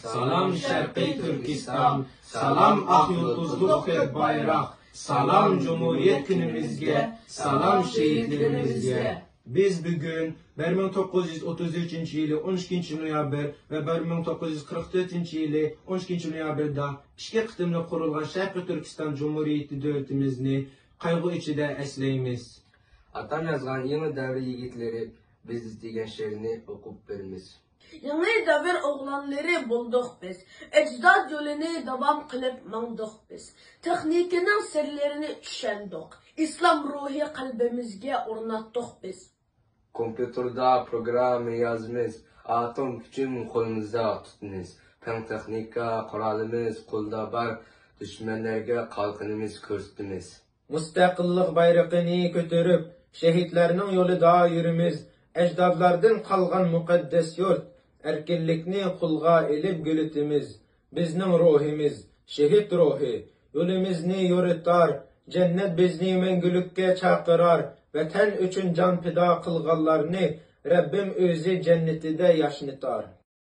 Salam Şərqi Türkistan, salam Ak Yıldızlı Hep Bayraq, salam Cumhuriyet günümüzge, salam şehitlerimizge. Biz bugün 1933 yılı 12 noyabr ve 1944 yılı 12 noyabrda iki kıtımda kurulgan Şərqi Türkistan Cumhuriyeti devletimizni kaygı içinde esleyimiz. Atam yazgan yeni devri yigitleri biz isteyen şehrini okup verimiz. Yeni devir oğlanları bulduk biz. Ecdad yolunu devam kılıp mandık biz. Teknikinin sırlarını düşendik. İslam ruhi kalbimizge ornattık biz. Kompüterda program yazımız, atom küçüm kolunuzda tutunuz. Pen teknika kuralımız kolda var, düşmanlarga kalkınımız körstümüz. Müstakillik bayrağını götürüp, şehitlerinin yolunda yürümüz. Ecdadlardan kalgan mukaddes yurt, erkinlikni kulga elip gülütümüz. Bizning ruhimiz, şehit ruhi, yolimizni yürütar, cennet bizni mengülükке çakırar. Vatan üçün can pida kılganlarını Rabbim özü cennetide yaşnıtar.